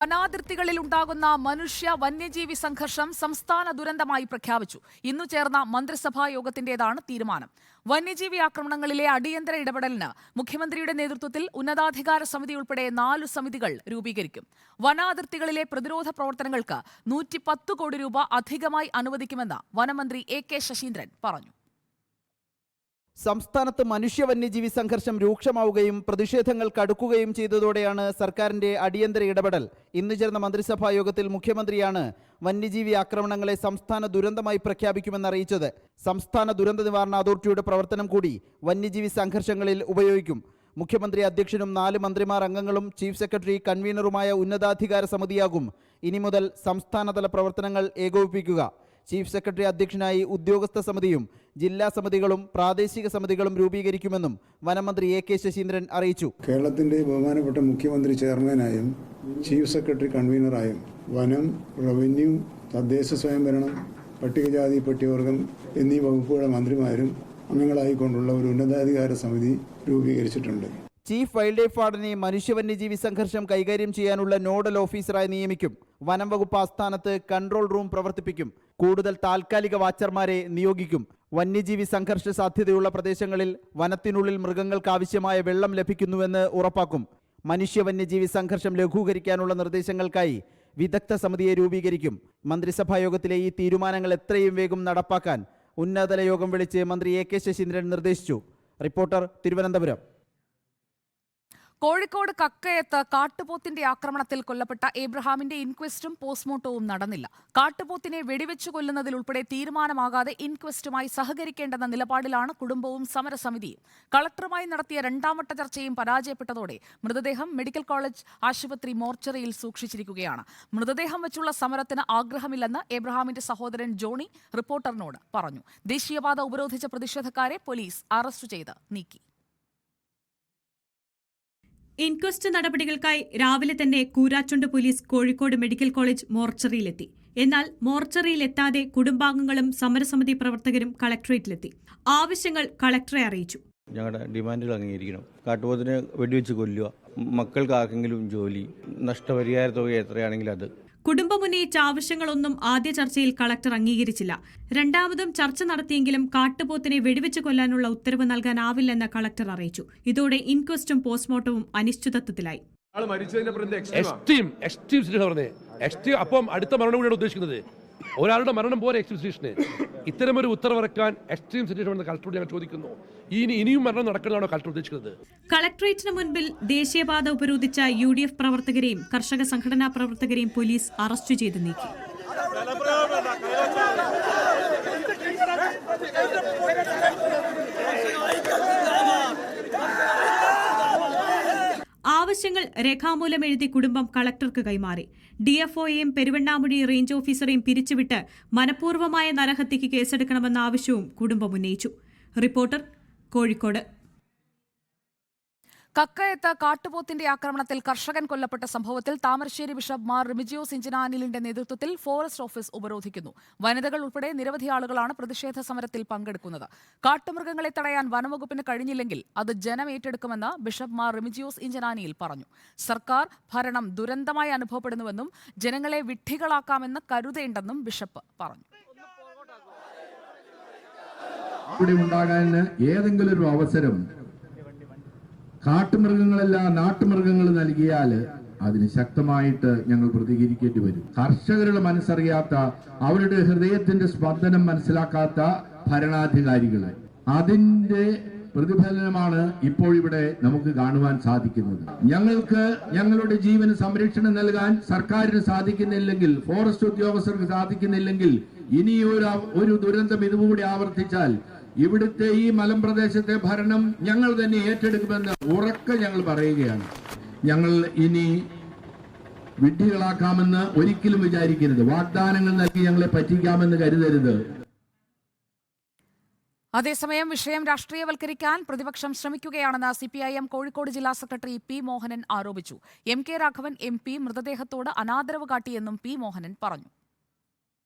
വനാതിർത്തികളിൽ ഉണ്ടാകുന്ന മനുഷ്യ വന്യജീവി സംഘർഷം സംസ്ഥാന ദുരന്തമായി പ്രഖ്യാപിച്ചു. ഇന്നു ചേർന്ന മന്ത്രിസഭാ യോഗത്തിന്റേതാണ് തീരുമാനം. വന്യജീവി ആക്രമണങ്ങളിലെ അടിയന്തര ഇടപെടലിന് മുഖ്യമന്ത്രിയുടെ നേതൃത്വത്തിൽ ഉന്നതാധികാര സമിതി ഉൾപ്പെടെ 4 സമിതികൾ രൂപീകരിക്കും. വനാതിർത്തികളിലെ പ്രതിരോധ പ്രവർത്തനങ്ങൾക്ക് 110 കോടി രൂപ അധികമായി അനുവദിക്കുമെന്ന് വനമന്ത്രി എ.കെ. ശശീന്ദ്രൻ പറഞ്ഞു. സംസ്ഥാനത്ത് മനുഷ്യ വന്യജീവി സംഘർഷം രൂക്ഷമാവുകയും പ്രതിഷേധങ്ങൾ കടുക്കുകയും ചെയ്തതോടെയാണ് സർക്കാരിന്റെ അടിയന്തര ഇടപെടൽ. ഇന്ന് ചേർന്ന മന്ത്രിസഭാ യോഗത്തിൽ മുഖ്യമന്ത്രിയാണ് വന്യജീവി ആക്രമണങ്ങളെ സംസ്ഥാന ദുരന്തമായി പ്രഖ്യാപിക്കുമെന്ന് അറിയിച്ചത്. സംസ്ഥാന ദുരന്ത നിവാരണ അതോറിറ്റിയുടെ പ്രവർത്തനം കൂടി വന്യജീവി സംഘർഷങ്ങളിൽ ഉപയോഗിക്കും. മുഖ്യമന്ത്രി അധ്യക്ഷനും 4 മന്ത്രിമാർ അംഗങ്ങളും ചീഫ് സെക്രട്ടറി കൺവീനറുമായ ഉന്നതാധികാര സമിതിയാകും ഇനി മുതൽ സംസ്ഥാനതല പ്രവർത്തനങ്ങൾ ഏകോപിപ്പിക്കുക. ചീഫ് സെക്രട്ടറി അധ്യക്ഷനായി ഉദ്യോഗസ്ഥ സമിതിയും ജില്ലാ സമിതികളും പ്രാദേശിക സമിതികളും രൂപീകരിക്കുമെന്നും വനമന്ത്രി എ.കെ. ശശീന്ദ്രൻ അറിയിച്ചു. കേരളത്തിന്റെ ബഹുമാനപ്പെട്ട മുഖ്യമന്ത്രി ചെയർമാനായും ചീഫ് സെക്രട്ടറി കൺവീനറായും വനം, റവന്യൂ, തദ്ദേശ സ്വയംഭരണം, പട്ടികജാതി പട്ടികവർഗം എന്നീ വകുപ്പുകളുടെ മന്ത്രിമാരും അംഗങ്ങളായിക്കൊണ്ടുള്ള ഒരു ഉന്നതാധികാര സമിതി രൂപീകരിച്ചിട്ടുണ്ട്. ചീഫ് വൈൽഡ് ലൈഫ് വാർഡനെ മനുഷ്യ വന്യജീവി സംഘർഷം കൈകാര്യം ചെയ്യാനുള്ള നോഡൽ ഓഫീസറായി നിയമിക്കും. വനം വകുപ്പ് ആസ്ഥാനത്ത് കൺട്രോൾ റൂം പ്രവർത്തിപ്പിക്കും. കൂടുതൽ താൽക്കാലിക വാച്ചർമാരെ നിയോഗിക്കും. വന്യജീവി സംഘർഷ സാധ്യതയുള്ള പ്രദേശങ്ങളിൽ വനത്തിനുള്ളിൽ മൃഗങ്ങൾക്ക് ആവശ്യമായ വെള്ളം ലഭിക്കുന്നുവെന്ന് ഉറപ്പാക്കും. മനുഷ്യ വന്യജീവി സംഘർഷം ലഘൂകരിക്കാനുള്ള നിർദ്ദേശങ്ങൾക്കായി വിദഗ്ധ സമിതിയെ രൂപീകരിക്കും. മന്ത്രിസഭാ യോഗത്തിലെ ഈ തീരുമാനങ്ങൾ എത്രയും വേഗം നടപ്പാക്കാൻ ഉന്നതതല യോഗം വിളിച്ച് മന്ത്രി എ.കെ. ശശീന്ദ്രൻ നിർദ്ദേശിച്ചു. റിപ്പോർട്ടർ, തിരുവനന്തപുരം. കോഴിക്കോട് കക്കയത്ത് കാട്ടുപോത്തിന്റെ ആക്രമണത്തിൽ കൊല്ലപ്പെട്ട ഏബ്രഹാമിന്റെ ഇൻക്വസ്റ്റും പോസ്റ്റ്മോർട്ടവും നടന്നില്ല. കാട്ടുപോത്തിനെ വെടിവെച്ചു കൊല്ലുന്നതിലുൾപ്പെടെ തീരുമാനമാകാതെ ഇൻക്വസ്റ്റുമായി സഹകരിക്കേണ്ടെന്ന നിലപാടിലാണ് കുടുംബവും സമരസമിതിയും. കളക്ടറുമായി നടത്തിയ 2ാം വട്ട ചർച്ചയും പരാജയപ്പെട്ടതോടെ മൃതദേഹം മെഡിക്കൽ കോളേജ് ആശുപത്രി മോർച്ചറിയിൽ സൂക്ഷിച്ചിരിക്കുകയാണ്. മൃതദേഹം വെച്ചുള്ള സമരത്തിന് ആഗ്രഹമില്ലെന്ന് ഏബ്രഹാമിന്റെ സഹോദരൻ ജോണി റിപ്പോർട്ടറിനോട് പറഞ്ഞു. ദേശീയപാത ഉപരോധിച്ച പ്രതിഷേധക്കാരെ പോലീസ് അറസ്റ്റ് ചെയ്ത് നീക്കി. ഇൻക്വസ്റ്റ് നടപടികൾക്കായി രാവിലെ തന്നെ Koorachundu police Kozhikode medical college മോർച്ചറിയിലെത്തി. എന്നാൽ മോർച്ചറിയിലെത്താതെ കുടുംബാംഗങ്ങളും സമരസമിതി പ്രവർത്തകരും കളക്ടറേറ്റിലെത്തി. ആവശ്യങ്ങൾ കളക്ടറെ അറിയിച്ചു. ഞങ്ങളുടെ ഡിമാൻഡുകൾ അംഗീകരിക്കണം. കാട്ടുപോത്തിനെ വെടിവെച്ച് കൊല്ലുക, മക്കൾക്ക് ആർക്കെങ്കിലും ജോലി, നഷ്ടപരിഹാര തുക എത്രയാണെങ്കിലും അത്. കുടുംബം ഉന്നയിച്ച ആവശ്യങ്ങളൊന്നും ആദ്യ ചർച്ചയിൽ കളക്ടർ അംഗീകരിച്ചില്ല. 2ാമതും ചർച്ച നടത്തിയെങ്കിലും കാട്ടുപോത്തിനെ വെടിവെച്ച് കൊല്ലാനുള്ള ഉത്തരവ് നൽകാനാവില്ലെന്ന് കളക്ടർ അറിയിച്ചു. ഇതോടെ ഇൻക്വസ്റ്റും പോസ്റ്റ്മോർട്ടവും അനിശ്ചിതത്വത്തിലായി. അപ്പം അടുത്ത മരണം കൂടിയാണ് ഉദ്ദേശിക്കുന്നത്. ഒരാളുടെ മരണം പോലെ എക്സ്ട്രീം സിറ്റുവേഷന് ഇത്തരമൊരു ഉത്തരവിറക്കാൻ എക്സ്ട്രീം സിറ്റുവേഷൻ കളക്ടറോട് ഞങ്ങൾ ചോദിക്കുന്നു. ഇനിയും മരണം നടക്കുന്നതാണോ കളക്ടർ ഉദ്ദേശിക്കുന്നത്? കളക്ടറേറ്റിന് മുൻപിൽ ദേശീയപാത ഉപരോധിച്ച UDF പ്രവർത്തകരെയും കർഷക സംഘടനാ പ്രവർത്തകരെയും പോലീസ് അറസ്റ്റ് ചെയ്ത് നീക്കി. ആവശ്യങ്ങൾ രേഖാമൂലം എഴുതി കുടുംബം കളക്ടർക്ക് കൈമാറി. DFOയെയും പെരുവണ്ണാമുഴി റേഞ്ച് ഓഫീസറെയും പിരിച്ചുവിട്ട് മനഃപൂർവ്വമായ നരഹത്യയ്ക്ക് കേസെടുക്കണമെന്ന ആവശ്യവും കുടുംബം ഉന്നയിച്ചു. റിപ്പോർട്ടർ, കോഴിക്കോട്. കക്കയത്ത് കാട്ടുപോത്തിന്റെ ആക്രമണത്തിൽ കർഷകൻ കൊല്ലപ്പെട്ട സംഭവത്തിൽ താമരശ്ശേരി ബിഷപ്പ് മാർ റിമിജിയോസ് ഇഞ്ചനാനിലിന്റെ നേതൃത്വത്തിൽ ഫോറസ്റ്റ് ഓഫീസ് ഉപരോധിക്കുന്നു. വനിതകൾ ഉൾപ്പെടെ നിരവധി ആളുകളാണ് പ്രതിഷേധ സമരത്തിൽ പങ്കെടുക്കുന്നത്. കാട്ടുമൃഗങ്ങളെ തടയാൻ വനംവകുപ്പിന് കഴിഞ്ഞില്ലെങ്കിൽ അത് ജനം ഏറ്റെടുക്കുമെന്ന് ബിഷപ്പ് മാർ റിമിജിയോസ് ഇഞ്ചനാനിയിൽ പറഞ്ഞു. സർക്കാർ ഭരണം ദുരന്തമായി അനുഭവപ്പെടുന്നുവെന്നും ജനങ്ങളെ വിഡ്ഢികളാക്കാമെന്ന് കരുതേണ്ടെന്നും ബിഷപ്പ് പറഞ്ഞു. ഇവിടെ ഉണ്ടാകാൻ ഏതെങ്കിലും ഒരു അവസരം കാട്ടുമൃഗങ്ങളല്ല നാട്ടുമൃഗങ്ങൾ നൽകിയാൽ അതിന് ശക്തമായിട്ട് ഞങ്ങൾ പ്രതികരിക്കേണ്ടി വരും. കർഷകരുടെ മനസ്സറിയാത്ത, അവരുടെ ഹൃദയത്തിന്റെ സ്പന്ദനം മനസ്സിലാക്കാത്ത ഭരണാധികാരികൾ, അതിന്റെ പ്രതിഫലനമാണ് ഇപ്പോൾ ഇവിടെ നമുക്ക് കാണുവാൻ സാധിക്കുന്നത്. ഞങ്ങൾക്ക് ഞങ്ങളുടെ ജീവന് സംരക്ഷണം നൽകാൻ സർക്കാരിന് സാധിക്കുന്നില്ലെങ്കിൽ, ഫോറസ്റ്റ് ഉദ്യോഗസ്ഥർക്ക് സാധിക്കുന്നില്ലെങ്കിൽ, ഇനിയൊരു ദുരന്തം ഇതുകൂടി ആവർത്തിച്ചാൽ ഇവിടുത്തെ ഈ മലമ്പ്രദേശത്തെ ഭരണം ഞങ്ങൾ തന്നെ ഏറ്റെടുക്കുമെന്ന് ഉറക്കെ ഞങ്ങൾ പറയുകയാണ്. ഞങ്ങൾ ഇനി വിഡ്ഢികളാക്കാമെന്ന് ഒരിക്കലും വിചാരിക്കരുത്. വാഗ്ദാനങ്ങൾ നൽകി ഞങ്ങളെ പറ്റിക്കാമെന്ന് കരുതരുത്. അതേസമയം വിഷയം രാഷ്ട്രീയവൽക്കരിക്കാൻ പ്രതിപക്ഷം ശ്രമിക്കുകയാണെന്ന് CPIM കോഴിക്കോട് ജില്ലാ സെക്രട്ടറി P. മോഹനൻ ആരോപിച്ചു. MK Raghavan MP മൃതദേഹത്തോട് അനാദരവ് കാട്ടിയെന്നും P. Mohanan പറഞ്ഞു.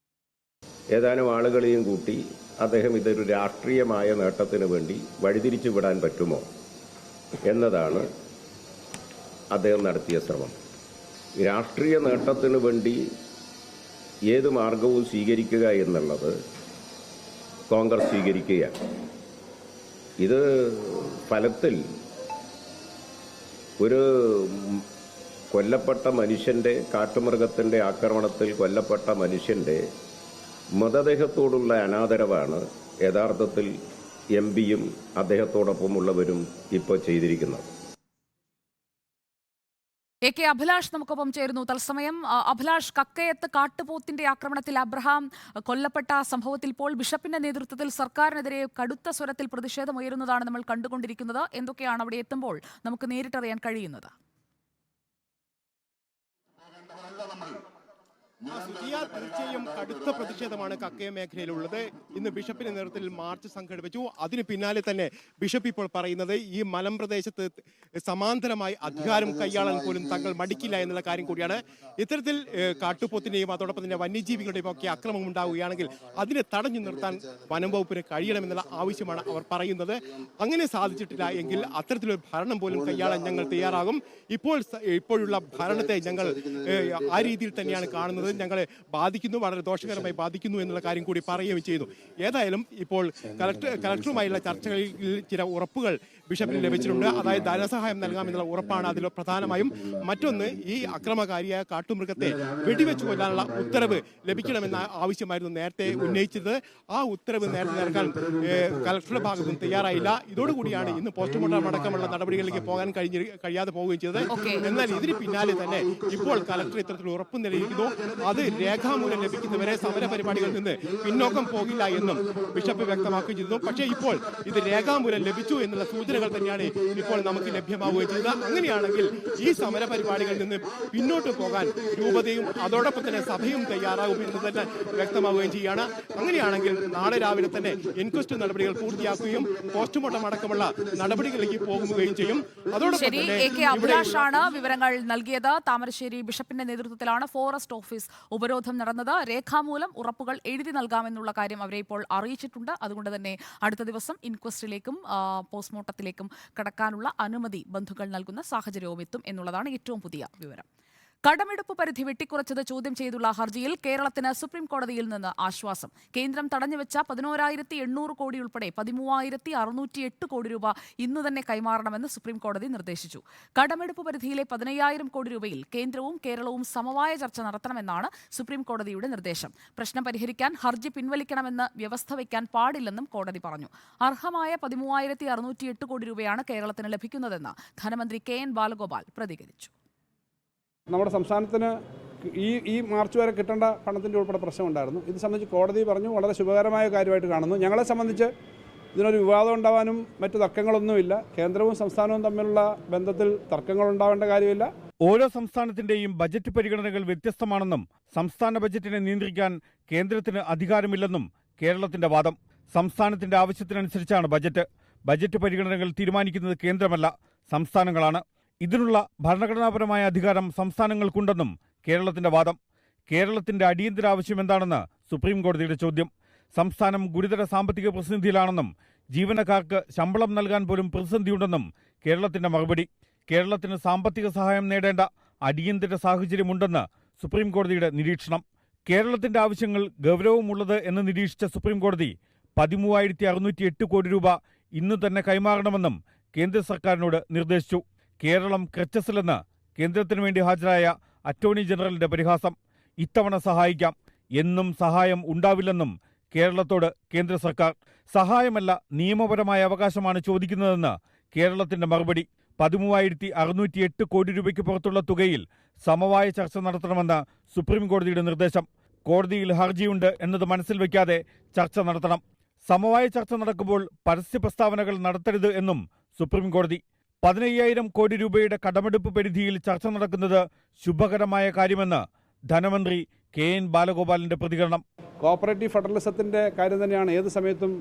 ഏതാനും ആളുകളെയും കൂട്ടി അദ്ദേഹം ഇതൊരു രാഷ്ട്രീയമായ നേട്ടത്തിന് വേണ്ടി വഴിതിരിച്ചു വിടാൻ പറ്റുമോ എന്നതാണ് അദ്ദേഹം നടത്തിയ ശ്രമം. രാഷ്ട്രീയ നേട്ടത്തിന് വേണ്ടി ഏത് മാർഗവും സ്വീകരിക്കുക എന്നുള്ളത് കോൺഗ്രസ് സ്വീകരിക്കുകയാണ്. ഇത് ഫലത്തിൽ ഒരു കൊല്ലപ്പെട്ട മനുഷ്യൻ്റെ, കാട്ടുമൃഗത്തിൻ്റെ ആക്രമണത്തിൽ കൊല്ലപ്പെട്ട മനുഷ്യൻ്റെ മൃതദേഹത്തോടുള്ള അനാദരവാണ് യഥാർത്ഥത്തിൽ എം പിയും അദ്ദേഹത്തോടൊപ്പമുള്ളവരും ഇപ്പോൾ ചെയ്തിരിക്കുന്നത്. എ കെ അഭിലാഷ് നമുക്കൊപ്പം ചേരുന്നു തത്സമയം. അഭിലാഷ്, കക്കയത്ത് കാട്ടുപോത്തിന്റെ ആക്രമണത്തിൽ അബ്രഹാം കൊല്ലപ്പെട്ട സംഭവത്തിൽ ഇപ്പോൾ ബിഷപ്പിന്റെ നേതൃത്വത്തിൽ സർക്കാരിനെതിരെ കടുത്ത സ്വരത്തിൽ പ്രതിഷേധമുയരുന്നതാണ് നമ്മൾ കണ്ടുകൊണ്ടിരിക്കുന്നത്. എന്തൊക്കെയാണ് അവിടെ എത്തുമ്പോൾ നമുക്ക് നേരിട്ടറിയാൻ കഴിയുന്നത്? തീർച്ചയായും കടുത്ത പ്രതിഷേധമാണ് കക്കയം മേഖലയിലുള്ളത്. ഇന്ന് ബിഷപ്പിന്റെ നേതൃത്വത്തിൽ മാർച്ച് സംഘടിപ്പിച്ചു. അതിന് പിന്നാലെ തന്നെ ബിഷപ്പ് ഇപ്പോൾ പറയുന്നത് ഈ മലമ്പ്രദേശത്ത് സമാന്തരമായി അധികാരം കൈയാളാൻ പോലും തങ്ങൾ മടിക്കില്ല എന്നുള്ള കാര്യം കൂടിയാണ്. ഇത്തരത്തിൽ കാട്ടുപോത്തിന്റെയും അതോടൊപ്പം തന്നെ വന്യജീവികളുടെയും ഒക്കെ അക്രമം ഉണ്ടാവുകയാണെങ്കിൽ അതിനെ തടഞ്ഞു നിർത്താൻ വനം വകുപ്പിന് കഴിയണമെന്നുള്ള ആവശ്യമാണ് അവർ പറയുന്നത്. അങ്ങനെ സാധിച്ചിട്ടില്ല എങ്കിൽ അത്തരത്തിലൊരു ഭരണം പോലും കൈയാളാൻ ഞങ്ങൾ തയ്യാറാകും. ഇപ്പോഴുള്ള ഭരണത്തെ ഞങ്ങൾ ആ രീതിയിൽ തന്നെയാണ് കാണുന്നത്. ഞങ്ങളെ ബാധിക്കുന്നു, വളരെ ദോഷകരമായി ബാധിക്കുന്നു എന്നുള്ള കാര്യം കൂടി പറയുകയും ചെയ്തു. ഏതായാലും ഇപ്പോൾ കളക്ടറുമായുള്ള ചർച്ചകളിൽ ചില ഉറപ്പുകൾ ബിഷപ്പിന് ലഭിച്ചിട്ടുണ്ട്. അതായത് ധനസഹായം നൽകാമെന്നുള്ള ഉറപ്പാണ് അതിൽ പ്രധാനമായും. മറ്റൊന്ന്, ഈ അക്രമകാരിയായ കാട്ടുമൃഗത്തെ വെടിവെച്ച് കൊല്ലാനുള്ള ഉത്തരവ് ലഭിക്കണമെന്ന ആവശ്യമായിരുന്നു നേരത്തെ ഉന്നയിച്ചത്. ആ ഉത്തരവ് നേരത്തെ നൽകാൻ കളക്ടറുടെ ഭാഗത്തും തയ്യാറായില്ല. ഇതോടുകൂടിയാണ് ഇന്ന് പോസ്റ്റ്മോർട്ടം അടക്കമുള്ള നടപടികളിലേക്ക് പോകാൻ കഴിയാതെ പോവുകയും ചെയ്തത്. എന്നാൽ ഇതിന് പിന്നാലെ തന്നെ ഇപ്പോൾ കളക്ടർ ഇത്തരത്തിൽ ഉറപ്പ് നൽകിയിരിക്കുന്നു. അത് രേഖാമൂലം ലഭിക്കുന്നവരെ സമരപരിപാടികളിൽ നിന്ന് പിന്നോക്കം പോകില്ല എന്നും ബിഷപ്പ് വ്യക്തമാക്കുകയും ചെയ്തു. പക്ഷേ ഇപ്പോൾ ഇത് രേഖാമൂലം ലഭിച്ചു എന്നുള്ള സൂചനകൾ തന്നെയാണ് ഇപ്പോൾ നമുക്ക് ലഭ്യമാവുകയും ചെയ്തത്. അങ്ങനെയാണെങ്കിൽ ഈ സമരപരിപാടികളിൽ നിന്ന് പിന്നോട്ട് പോകാൻ രൂപതയും അതോടൊപ്പം തന്നെ സഭയും തയ്യാറാകും എന്ന് തന്നെ വ്യക്തമാവുകയും ചെയ്യുകയാണ്. അങ്ങനെയാണെങ്കിൽ നാളെ രാവിലെ തന്നെ ഇൻക്വസ്റ്റ് നടപടികൾ പൂർത്തിയാക്കുകയും പോസ്റ്റ്മോർട്ടം അടക്കമുള്ള നടപടികളിലേക്ക് പോകുകയും ചെയ്യും. അതോടൊപ്പം തന്നെ എ കെ അഭിലാഷാണ് വിവരങ്ങൾ നൽകിയത്. താമരശ്ശേരി ബിഷപ്പിന്റെ നേതൃത്വത്തിലാണ് ഫോറസ്റ്റ് ഓഫീസ് ഉപരോധം നടന്നത്. രേഖാമൂലം ഉറപ്പുകൾ എഴുതി നൽകാമെന്നുള്ള കാര്യം അവരെ ഇപ്പോൾ അറിയിച്ചിട്ടുണ്ട്. അതുകൊണ്ട് തന്നെ അടുത്ത ദിവസം ഇൻക്വസ്റ്റിലേക്കും പോസ്റ്റ്മോർട്ടത്തിലേക്കും കടക്കാനുള്ള അനുമതി ബന്ധുക്കൾ നൽകുന്ന സാഹചര്യവും എത്തും എന്നുള്ളതാണ് ഏറ്റവും പുതിയ വിവരം. കടമെടുപ്പ് പരിധി വെട്ടിക്കുറച്ചത് ചോദ്യം ചെയ്തുള്ള ഹർജിയിൽ കേരളത്തിന് സുപ്രീം കോടതിയിൽ നിന്ന് ആശ്വാസം. കേന്ദ്രം തടഞ്ഞുവെച്ച 11,800 കോടി ഉൾപ്പെടെ 13,608 കോടി രൂപ ഇന്നു തന്നെ കൈമാറണമെന്ന് സുപ്രീം കോടതി നിർദ്ദേശിച്ചു. കടമെടുപ്പ് പരിധിയിലെ 15,000 കോടി രൂപയിൽ കേന്ദ്രവും കേരളവും സമവായ ചർച്ച നടത്തണമെന്നാണ് സുപ്രീം കോടതിയുടെ നിർദ്ദേശം. പ്രശ്നം പരിഹരിക്കാൻ ഹർജി പിൻവലിക്കണമെന്ന് വ്യവസ്ഥ വയ്ക്കാൻ പാടില്ലെന്നും കോടതി പറഞ്ഞു. അർഹമായ 13,608 കോടി രൂപയാണ് കേരളത്തിന് ലഭിക്കുന്നതെന്ന് ധനമന്ത്രി KN ബാലഗോപാൽ പ്രതികരിച്ചു. നമ്മുടെ സംസ്ഥാനത്തിന് ഈ മാർച്ച് വരെ കിട്ടേണ്ട പണത്തിൻ്റെ ഉൾപ്പെടെ പ്രശ്നമുണ്ടായിരുന്നു. ഇത് സംബന്ധിച്ച് കോടതി പറഞ്ഞു വളരെ ശുഭകരമായ കാര്യമായിട്ട് കാണുന്നു. ഞങ്ങളെ സംബന്ധിച്ച് ഇതിനൊരു വിവാദം ഉണ്ടാവാനും മറ്റു തർക്കങ്ങളൊന്നുമില്ല. കേന്ദ്രവും സംസ്ഥാനവും തമ്മിലുള്ള ബന്ധത്തിൽ തർക്കങ്ങൾ ഉണ്ടാവേണ്ട കാര്യമില്ല. ഓരോ സംസ്ഥാനത്തിന്റെയും ബജറ്റ് പരിഗണനകൾ വ്യത്യസ്തമാണെന്നും സംസ്ഥാന ബജറ്റിനെ നിയന്ത്രിക്കാൻ കേന്ദ്രത്തിന് അധികാരമില്ലെന്നും കേരളത്തിന്റെ വാദം. സംസ്ഥാനത്തിന്റെ ആവശ്യത്തിനനുസരിച്ചാണ് ബജറ്റ് പരിഗണനകൾ തീരുമാനിക്കുന്നത് കേന്ദ്രമല്ല, സംസ്ഥാനങ്ങളാണ്. ഇതിനുള്ള ഭരണഘടനാപരമായ അധികാരം സംസ്ഥാനങ്ങൾക്കുണ്ടെന്നും കേരളത്തിന്റെ വാദം. കേരളത്തിന്റെ അടിയന്തര ആവശ്യം എന്താണെന്ന് സുപ്രീം കോടതിയുടെ ചോദ്യം. സംസ്ഥാനം ഗുരുതര സാമ്പത്തിക പ്രതിസന്ധിയിലാണെന്നും ജീവനക്കാർക്ക് ശമ്പളം നൽകാൻ പോലും പ്രതിസന്ധിയുണ്ടെന്നും കേരളത്തിന്റെ മറുപടി. കേരളത്തിന് സാമ്പത്തിക സഹായം നേടേണ്ട അടിയന്തര സാഹചര്യമുണ്ടെന്ന് സുപ്രീം കോടതിയുടെ നിരീക്ഷണം. കേരളത്തിന്റെ ആവശ്യങ്ങൾ ഗൗരവമുള്ളത് എന്ന് നിരീക്ഷിച്ച സുപ്രീം കോടതി 13,608 കോടി രൂപ ഇന്നു തന്നെ കൈമാറണമെന്നും കേന്ദ്ര സർക്കാരിനോട് നിർദ്ദേശിച്ചു. കേരളം ക്രച്ചസിലെന്ന് കേന്ദ്രത്തിനു വേണ്ടി ഹാജരായ അറ്റോർണി ജനറലിന്റെ പരിഹാസം. ഇത്തവണ സഹായിക്കാം, എന്നും സഹായം ഉണ്ടാവില്ലെന്നും കേരളത്തോട് കേന്ദ്ര സർക്കാർ. സഹായമല്ല, നിയമപരമായ അവകാശമാണ് ചോദിക്കുന്നതെന്ന് കേരളത്തിന്റെ മറുപടി. 13,608 കോടി രൂപയ്ക്ക് പുറത്തുള്ള തുകയിൽ സമവായ ചർച്ച നടത്തണമെന്ന് സുപ്രീം കോടതിയുടെ നിർദ്ദേശം. കോടതിയിൽ ഹർജിയുണ്ട് എന്നത് മനസ്സിൽ വയ്ക്കാതെ ചർച്ച നടത്തണം. സമവായ ചർച്ച നടക്കുമ്പോൾ പരസ്യ പ്രസ്താവനകൾ നടത്തരുത് എന്നും സുപ്രീം കോടതി. 15,000 കോടി രൂപയുടെ കടമെടുപ്പ് പരിധിയിൽ ചർച്ച നടക്കുന്നത് ശുഭകരമായ കാര്യമെന്ന് ധനമന്ത്രി KN ബാലഗോപാലിന്റെ പ്രതികരണം. കോപ്പറേറ്റീവ് ഫെഡറലിസത്തിൻ്റെ കാര്യം തന്നെയാണ് ഏത് സമയത്തും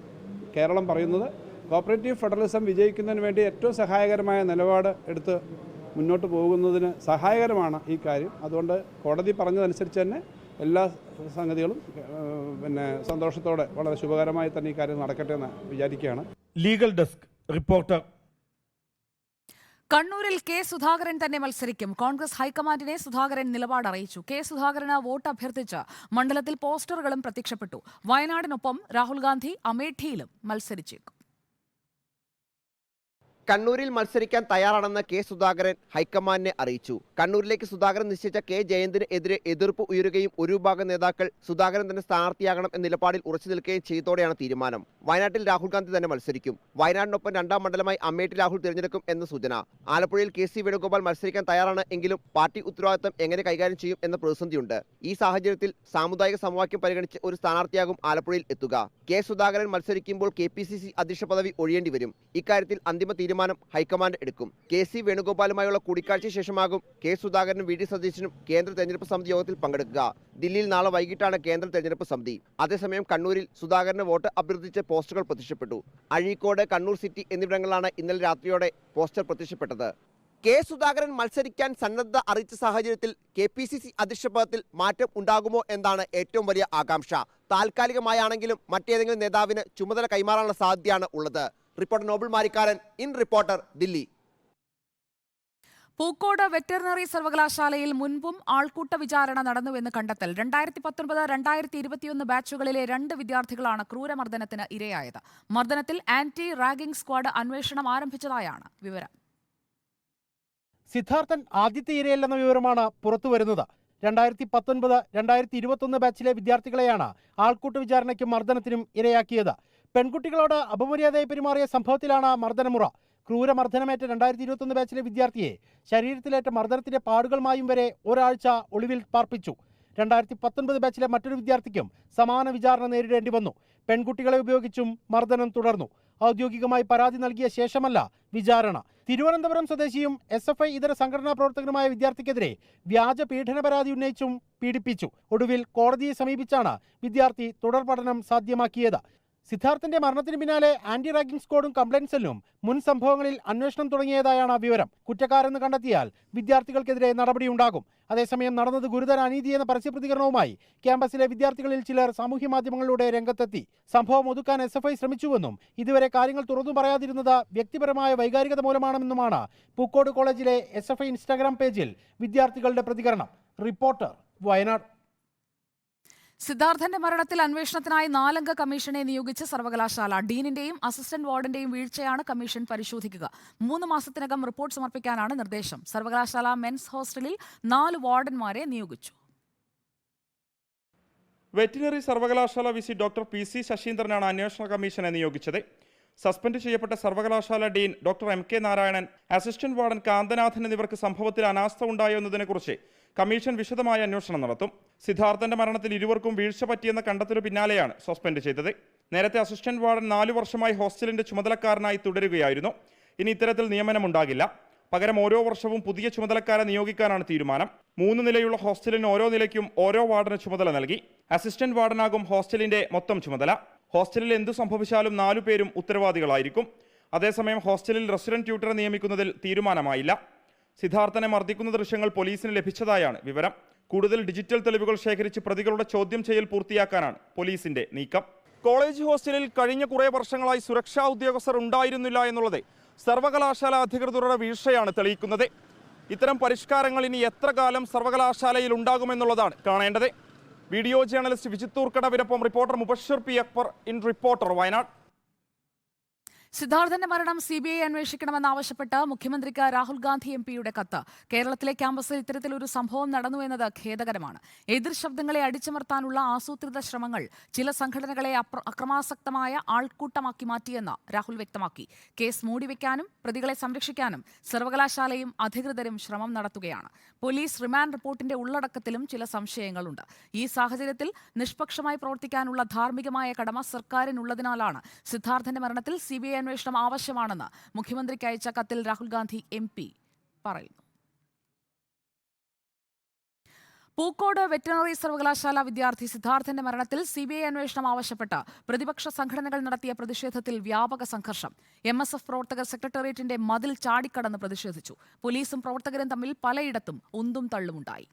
കേരളം പറയുന്നത്. കോപ്പറേറ്റീവ് ഫെഡറലിസം വിജയിക്കുന്നതിന് വേണ്ടി ഏറ്റവും സഹായകരമായ നിലപാട് എടുത്ത് മുന്നോട്ട് പോകുന്നതിന് സഹായകരമാണ് ഈ കാര്യം. അതുകൊണ്ട് കോടതി പറഞ്ഞതനുസരിച്ച് തന്നെ എല്ലാ സംഗതികളും സന്തോഷത്തോടെ വളരെ ശുഭകരമായി തന്നെ ഈ കാര്യം നടക്കട്ടെ എന്ന് വിചാരിക്കുകയാണ്. Legal desk reporter. കണ്ണൂരിൽ കെ സുധാകരൻ തന്നെ മത്സരിക്കും. കോൺഗ്രസ് ഹൈക്കമാൻഡിനെ സുധാകരൻ നിലപാട് അറിയിച്ചു. കെ സുധാകരന് വോട്ട് അഭ്യർത്ഥിച്ച് മണ്ഡലത്തിൽ പോസ്റ്ററുകളും പ്രത്യക്ഷപ്പെട്ടു. വയനാടിനൊപ്പം രാഹുൽ ഗാന്ധി അമേഠിയിലും മത്സരിച്ചേക്കും. കണ്ണൂരിൽ മത്സരിക്കാൻ തയ്യാറാണെന്ന് കെ സുധാകരൻ ഹൈക്കമാൻഡിനെ അറിയിച്ചു. കണ്ണൂരിലേക്ക് സുധാകരൻ നിശ്ചയിച്ച കെ ജയന്തിന് എതിരെ എതിർപ്പ് ഉയരുകയും ഒരു വിഭാഗം നേതാക്കൾ സുധാകരൻ തന്നെ സ്ഥാനാർത്ഥിയാകണം എന്ന നിലപാടിൽ ഉറച്ചു നിൽക്കുകയും ചെയ്തതോടെയാണ് തീരുമാനം. വയനാട്ടിൽ രാഹുൽ ഗാന്ധി തന്നെ മത്സരിക്കും. വയനാടിനൊപ്പം രണ്ടാം മണ്ഡലമായി അമേഠി രാഹുൽ തിരഞ്ഞെടുക്കും എന്ന് സൂചന. ആലപ്പുഴയിൽ കെ.സി. വേണുഗോപാൽ മത്സരിക്കാൻ തയ്യാറാണ് എങ്കിലും പാർട്ടി ഉത്തരവാദിത്തം എങ്ങനെ കൈകാര്യം ചെയ്യും എന്ന പ്രതിസന്ധിയുണ്ട്. ഈ സാഹചര്യത്തിൽ സാമുദായിക സമവാക്യം പരിഗണിച്ച് ഒരു സ്ഥാനാർത്ഥിയാകും ആലപ്പുഴയിൽ എത്തുക. കെ സുധാകരൻ മത്സരിക്കുമ്പോൾ KPCC അധ്യക്ഷ പദവി ഒഴിയേണ്ടി വരും. ഇക്കാര്യത്തിൽ അന്തിമ തീരുമാനം ഹൈക്കമാൻഡ് എടുക്കും. കെ.സി. വേണുഗോപാലുമായുള്ള കൂടിക്കാഴ്ചയ്ക്ക് ശേഷമാകും കെ സുധാകരനും വി.ഡി. സതീശനും കേന്ദ്ര തെരഞ്ഞെടുപ്പ് സമിതി യോഗത്തിൽ പങ്കെടുക്കുക. ദില്ലിയിൽ നാളെ വൈകിട്ടാണ് കേന്ദ്ര തെരഞ്ഞെടുപ്പ് സമിതി. അതേസമയം കണ്ണൂരിൽ സുധാകരന് വോട്ട് അഭ്യർത്ഥിച്ച് പോസ്റ്ററുകൾ പ്രത്യക്ഷപ്പെട്ടു. അഴീക്കോട്, കണ്ണൂർ സിറ്റി എന്നിവിടങ്ങളിലാണ് ഇന്നലെ രാത്രിയോടെ പോസ്റ്റർ പ്രത്യക്ഷപ്പെട്ടത്. കെ സുധാകരൻ മത്സരിക്കാൻ സന്നദ്ധത അറിയിച്ച സാഹചര്യത്തിൽ KPCC അധ്യക്ഷ പദത്തിൽ മാറ്റം ഉണ്ടാകുമോ എന്നാണ് ഏറ്റവും വലിയ ആകാംക്ഷ. താൽക്കാലികമായാണെങ്കിലും മറ്റേതെങ്കിലും നേതാവിന് ചുമതല കൈമാറാനുള്ള സാധ്യതയാണ് ഉള്ളത്. Reporter Noble Marikkaran, in reporter, Delhi. Pookode veterinary സർവകലാശാലയിൽ മുൻപും ആൾക്കൂട്ട വിചാരണ നടന്നുവെന്ന് കണ്ടെത്തൽ. 2019-2021 ബാച്ചുകളിലെ 2 വിദ്യാർത്ഥികളാണ് ക്രൂരമർദ്ദനത്തിന് ഇരയായത്. മർദ്ദനത്തിൽ ആന്റി റാഗിംഗ് സ്ക്വാഡ് അന്വേഷണം ആരംഭിച്ചതായാണ് വിവരം. സിദ്ധാർത്ഥൻ ആദ്യത്തെ ഇരയല്ലെന്ന വിവരമാണ് പുറത്തുവരുന്നത്. 2019-2021 ബാച്ചിലെ വിദ്യാർത്ഥികളെയാണ് ആൾക്കൂട്ട വിചാരണയ്ക്കും മർദ്ദനത്തിനും ഇരയാക്കിയത്. പെൺകുട്ടികളോട് അപമര്യാദയായി പെരുമാറിയ സംഭവത്തിലാണ് മർദ്ദനമുറ. ക്രൂരമർദ്ദനമേറ്റ 2021 ബാച്ചിലെ വിദ്യാർത്ഥിയെ ശരീരത്തിലേറ്റ മർദ്ദനത്തിന്റെ പാടുകളുമായും വരെ ഒരാഴ്ച ഒളിവിൽ പാർപ്പിച്ചു. 2019 ബാച്ചിലെ മറ്റൊരു വിദ്യാർത്ഥിക്കും സമാന വിചാരണ നേരിടേണ്ടി വന്നു. പെൺകുട്ടികളെ ഉപയോഗിച്ചും മർദ്ദനം തുടർന്നു. ഔദ്യോഗികമായി പരാതി നൽകിയ ശേഷമല്ല വിചാരണ. തിരുവനന്തപുരം സ്വദേശിയും SFI ഇതര സംഘടനാ പ്രവർത്തകനുമായ വിദ്യാർത്ഥിക്കെതിരെ വ്യാജ പീഡന പരാതി ഉന്നയിച്ചും പീഡിപ്പിച്ചു. ഒടുവിൽ കോടതിയെ സമീപിച്ചാണ് വിദ്യാർത്ഥി തുടർ പഠനം സാധ്യമാക്കിയത്. സിദ്ധാർത്ഥന്റെ മരണത്തിന് പിന്നാലെ ആന്റി റാഗിംഗ് സ്ക്വാഡും കംപ്ലൈന്റ് സെല്ലും മുൻ സംഭവങ്ങളിൽ അന്വേഷണം തുടങ്ങിയതായാണ് വിവരം. കുറ്റക്കാരെന്ന് കണ്ടെത്തിയാൽ വിദ്യാർത്ഥികൾക്കെതിരെ നടപടിയുണ്ടാകും. അതേസമയം നടന്നത് ഗുരുതര അനീതിയെന്ന പരസ്യപ്രതികരണവുമായി ക്യാമ്പസിലെ വിദ്യാർത്ഥികളിൽ ചിലർ സാമൂഹ്യ മാധ്യമങ്ങളിലൂടെ രംഗത്തെത്തി. സംഭവം ഒതുക്കാൻ SFI ശ്രമിച്ചുവെന്നും ഇതുവരെ കാര്യങ്ങൾ തുറന്നു പറയാതിരുന്നത് വ്യക്തിപരമായ വൈകാരികത മൂലമാണെന്നുമാണ് പൂക്കോട് കോളേജിലെ SFI ഇൻസ്റ്റാഗ്രാം പേജിൽ വിദ്യാർത്ഥികളുടെ പ്രതികരണം. റിപ്പോർട്ടർ, വയനാട്. സിദ്ധാർത്ഥന്റെ മരണത്തിൽ അന്വേഷണത്തിനായി 4 അംഗ കമ്മീഷനെ നിയോഗിച്ച് സർവകലാശാല. ഡീനിന്റെയും അസിസ്റ്റന്റ് വാർഡന്റെയും വീഴ്ചയാണ് കമ്മീഷൻ പരിശോധിക്കുക. 3 മാസത്തിനകം റിപ്പോർട്ട് സമർപ്പിക്കാനാണ് നിർദ്ദേശം. സർവകലാശാല മെൻസ് ഹോസ്റ്റലിൽ 4 വാർഡന്മാരെ നിയോഗിച്ചു. വെറ്റിനറി സർവകലാശാല VC ഡോക്ടർ PC ശശീന്ദ്രനാണ് അന്വേഷണ കമ്മീഷനെ നിയോഗിച്ചത്. സസ്പെൻഡ് ചെയ്യപ്പെട്ട സർവകലാശാല dean doctor MK Narayanan, assistant warden Kanthanathan എന്നിവർക്ക് സംഭവത്തിൽ അനാസ്ഥ ഉണ്ടായോ എന്നതിനെക്കുറിച്ച് കമ്മീഷൻ വിശദമായ അന്വേഷണം നടത്തും. സിദ്ധാർത്ഥന്റെ മരണത്തിൽ ഇരുവർക്കും വീഴ്ച പറ്റിയെന്ന കണ്ടെത്തലിനു പിന്നാലെയാണ് സസ്പെൻഡ് ചെയ്തത്. നേരത്തെ അസിസ്റ്റന്റ് വാർഡൻ 4 വർഷമായി ഹോസ്റ്റലിന്റെ ചുമതലക്കാരനായി തുടരുകയായിരുന്നു. ഇനി ഇത്തരത്തിൽ നിയമനമുണ്ടാകില്ല. പകരം ഓരോ വർഷവും പുതിയ ചുമതലക്കാരെ നിയോഗിക്കാനാണ് തീരുമാനം. 3 നിലയുള്ള ഹോസ്റ്റലിന് ഓരോ നിലയ്ക്കും ഓരോ വാർഡന് ചുമതല നൽകി. അസിസ്റ്റന്റ് വാർഡനാകും ഹോസ്റ്റലിന്റെ മൊത്തം ചുമതല. ഹോസ്റ്റലിൽ എന്തു സംഭവിച്ചാലും 4 പേരും ഉത്തരവാദികളായിരിക്കും. അതേസമയം ഹോസ്റ്റലിൽ റെസിഡന്റ് ട്യൂട്ടറെ നിയമിക്കുന്നതിൽ തീരുമാനമായില്ല. സിദ്ധാർത്ഥനെ മർദ്ദിക്കുന്ന ദൃശ്യങ്ങൾ പോലീസിന് ലഭിച്ചതായാണ് വിവരം. കൂടുതൽ ഡിജിറ്റൽ തെളിവുകൾ ശേഖരിച്ച് പ്രതികളുടെ ചോദ്യം ചെയ്യൽ പൂർത്തിയാക്കാനാണ് പോലീസിന്റെ നീക്കം. കോളേജ് ഹോസ്റ്റലിൽ കഴിഞ്ഞ കുറേ വർഷങ്ങളായി സുരക്ഷാ ഉദ്യോഗസ്ഥർ ഉണ്ടായിരുന്നില്ല എന്നുള്ളത് സർവകലാശാല അധികൃതരുടെ വീഴ്ചയാണ് തെളിയിക്കുന്നത്. ഇത്തരം പരിഷ്കാരങ്ങൾ ഇനി എത്ര കാലം സർവകലാശാലയിൽ ഉണ്ടാകുമെന്നുള്ളതാണ് കാണേണ്ടത്. വീഡിയോ ജേർണലിസ്റ്റ് വിജിത്തൂർ കടവിനൊപ്പം reporter Mubashir P. Akbar, in reporter, Wayanad. സിദ്ധാർത്ഥന്റെ മരണം CBI അന്വേഷിക്കണമെന്നാവശ്യപ്പെട്ട് മുഖ്യമന്ത്രിക്ക് രാഹുൽ ഗാന്ധി MP-യുടെ കത്ത്. കേരളത്തിലെ ക്യാമ്പസിൽ ഇത്തരത്തിലൊരു സംഭവം നടന്നുവെന്നത് ഖേദകരമാണ്. എതിർ ശബ്ദങ്ങളെ അടിച്ചമർത്താനുള്ള ആസൂത്രിത ശ്രമങ്ങൾ ചില സംഘടനകളെ അക്രമാസക്തമായ ആൾക്കൂട്ടമാക്കി മാറ്റിയെന്ന് രാഹുൽ വ്യക്തമാക്കി. കേസ് മൂടിവെക്കാനും പ്രതികളെ സംരക്ഷിക്കാനും സർവകലാശാലയും അധികൃതരും ശ്രമം നടത്തുകയാണ്. പോലീസ് റിമാൻഡ് റിപ്പോർട്ടിന്റെ ഉള്ളടക്കത്തിലും ചില സംശയങ്ങളുണ്ട്. ഈ സാഹചര്യത്തിൽ നിഷ്പക്ഷമായി പ്രവർത്തിക്കാനുള്ള ധാർമ്മികമായ കടമ സർക്കാരിനുള്ളതിനാലാണ് സിദ്ധാർത്ഥന്റെ മരണത്തിൽ CBI അന്വേഷണം ആവശ്യമാണെന്ന് മുഖ്യമന്ത്രിക്ക് അയച്ച കത്തിൽ രാഹുൽ ഗാന്ധി MP പറയുന്നു. പൂക്കോട് വെറ്ററിനറി സർവകലാശാല വിദ്യാർത്ഥി സിദ്ധാർത്ഥന്റെ മരണത്തിൽ CBI അന്വേഷണം ആവശ്യപ്പെട്ട് പ്രതിപക്ഷ സംഘടനകൾ നടത്തിയ പ്രതിഷേധത്തിൽ വ്യാപക സംഘർഷം. MSF പ്രവർത്തകർ സെക്രട്ടേറിയറ്റിന്റെ മതിൽ ചാടിക്കടന്ന് പ്രതിഷേധിച്ചു. പോലീസും പ്രവർത്തകരും തമ്മിൽ പലയിടത്തും ഉന്തും തള്ളുമുണ്ടായി.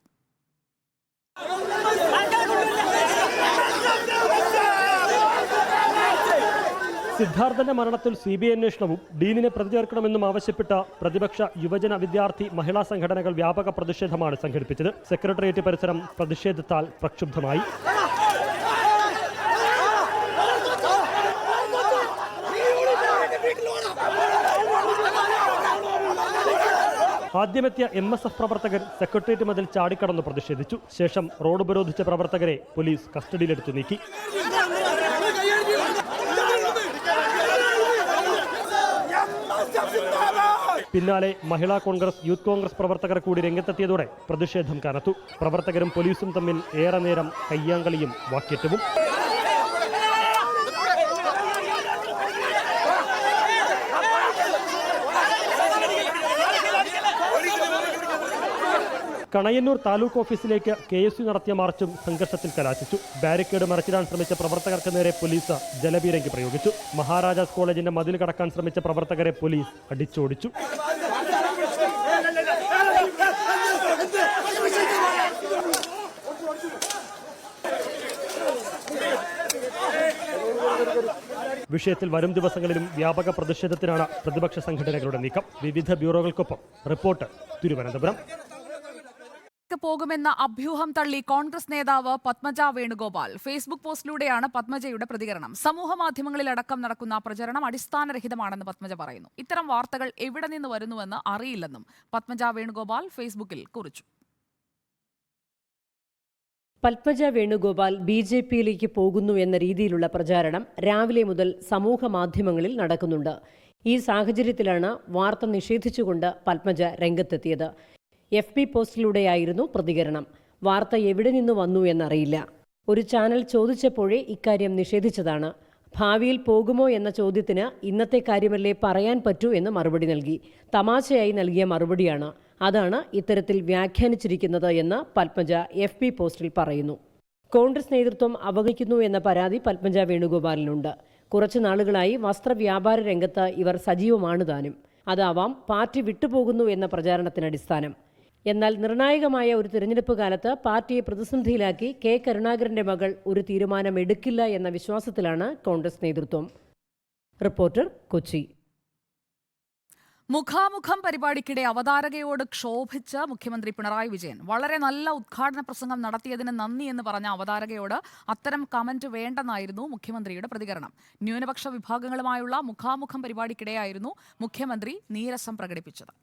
സിദ്ധാർത്ഥന്റെ മരണത്തിൽ CBI അന്വേഷണവും ഡീനിനെ പ്രതി ചേർക്കണമെന്നും ആവശ്യപ്പെട്ട പ്രതിപക്ഷ യുവജന വിദ്യാർത്ഥി മഹിളാ സംഘടനകൾ വ്യാപക പ്രതിഷേധമാണ് സംഘടിപ്പിച്ചത്. സെക്രട്ടേറിയറ്റ് പരിസരം പ്രതിഷേധത്താൽ പ്രക്ഷുബ്ധമായി. ആദ്യമെത്തിയ MSF പ്രവർത്തകർ സെക്രട്ടേറിയറ്റ് മതിൽ ചാടിക്കടന്ന് പ്രതിഷേധിച്ചു. ശേഷം റോഡ് ഉപരോധിച്ച പ്രവർത്തകരെ പോലീസ് കസ്റ്റഡിയിലെടുത്തു നീക്കി. പിന്നാലെ മഹിളാ കോൺഗ്രസ്, യൂത്ത് കോൺഗ്രസ് പ്രവർത്തകർ കൂടി രംഗത്തെത്തിയതോടെ പ്രതിഷേധം കനത്തു. പ്രവർത്തകരും പോലീസും തമ്മിൽ ഏറെ നേരം കയ്യാങ്കളിയും വാക്കേറ്റവും. കണയന്നൂർ താലൂക്ക് ഓഫീസിലേക്ക് KSU നടത്തിയ മാർച്ചും സംഘർഷത്തിൽ കലാശിച്ചു. ബാരിക്കേഡ് മറിച്ചിടാൻ ശ്രമിച്ച പ്രവർത്തകർക്ക് നേരെ പോലീസ് ജലപീരങ്കി പ്രയോഗിച്ചു. മഹാരാജാസ് കോളേജിന്റെ മതിൽ കടക്കാൻ ശ്രമിച്ച പ്രവർത്തകരെ പോലീസ് അടിച്ചോടിച്ചു. വിഷയത്തിൽ വരും ദിവസങ്ങളിലും വ്യാപക പ്രതിഷേധത്തിനാണ് പ്രതിപക്ഷ സംഘടനകളുടെ നീക്കം. വിവിധ ബ്യൂറോകൾക്കൊപ്പം റിപ്പോർട്ട് തിരുവനന്തപുരം. പോകുമെന്ന അഭ്യൂഹം തള്ളി കോൺഗ്രസ് നേതാവ് പത്മജ വേണുഗോപാൽ. ഫേസ്ബുക്ക് പോസ്റ്റിലൂടെയാണ് പത്മജയുടെ പ്രതികരണം. സമൂഹ മാധ്യമങ്ങളിലടക്കം നടക്കുന്ന പ്രചരണം അടിസ്ഥാനരഹിതമാണെന്ന് പത്മജ പറയുന്നു. ഇത്തരം വാർത്തകൾ എവിടെ നിന്ന് വരുന്നുവെന്ന് അറിയില്ലെന്നും പത്മജ വേണുഗോപാൽ ഫേസ്ബുക്കിൽ കുറിച്ചു. പത്മജ വേണുഗോപാൽ BJPയിലേക്ക് പോകുന്നു എന്ന രീതിയിലുള്ള പ്രചാരണം രാവിലെ മുതൽ സമൂഹ മാധ്യമങ്ങളിൽ നടക്കുന്നുണ്ട്. ഈ സാഹചര്യത്തിലാണ് വാർത്ത നിഷേധിച്ചുകൊണ്ട് പത്മജ രംഗത്തെത്തിയത്. FB പോസ്റ്റിലൂടെയായിരുന്നു പ്രതികരണം. വാർത്ത എവിടെ നിന്ന് വന്നു എന്നറിയില്ല. ഒരു ചാനൽ ചോദിച്ചപ്പോഴേ ഇക്കാര്യം നിഷേധിച്ചതാണ്. ഭാവിയിൽ പോകുമോ എന്ന ചോദ്യത്തിന് ഇന്നത്തെ കാര്യമല്ലേ പറയാൻ പറ്റൂ എന്ന് മറുപടി നൽകി. തമാശയായി നൽകിയ മറുപടിയാണ്. അതാണ് ഇത്തരത്തിൽ വ്യാഖ്യാനിച്ചിരിക്കുന്നത് എന്ന് പത്മജ FB പോസ്റ്റിൽ പറയുന്നു. കോൺഗ്രസ് നേതൃത്വം അവഗണിക്കുന്നു എന്ന പരാതി പത്മജ വേണുഗോപാലിനുണ്ട്. കുറച്ചു നാളുകളായി വസ്ത്രവ്യാപാര രംഗത്ത് ഇവർ സജീവമാണ് താനും. അതാവാം പാർട്ടി വിട്ടുപോകുന്നു എന്ന പ്രചാരണത്തിന് അടിസ്ഥാനം. എന്നാൽ നിർണായകമായ ഒരു തിരഞ്ഞെടുപ്പ് കാലത്ത് പാർട്ടിയെ പ്രതിസന്ധിയിലാക്കി K. കരുണാകരന്റെ മകൾ ഒരു തീരുമാനമെടുക്കില്ല എന്ന വിശ്വാസത്തിലാണ് കോൺഗ്രസ് നേതൃത്വം. റിപ്പോർട്ടർ, കൊച്ചി. മുഖാമുഖം പരിപാടിക്കിടെ അവതാരകയോട് ക്ഷോഭിച്ച് മുഖ്യമന്ത്രി പിണറായി വിജയൻ. വളരെ നല്ല ഉദ്ഘാടന പ്രസംഗം നടത്തിയതിന് നന്ദി എന്ന് പറഞ്ഞ അവതാരകയോട് അത്തരം കമന്റ് വേണ്ടെന്നായിരുന്നു മുഖ്യമന്ത്രിയുടെ പ്രതികരണം. ന്യൂനപക്ഷ വിഭാഗങ്ങളുമായുള്ള മുഖാമുഖം പരിപാടിക്കിടെയായിരുന്നു മുഖ്യമന്ത്രി നീരസം പ്രകടിപ്പിച്ചത്.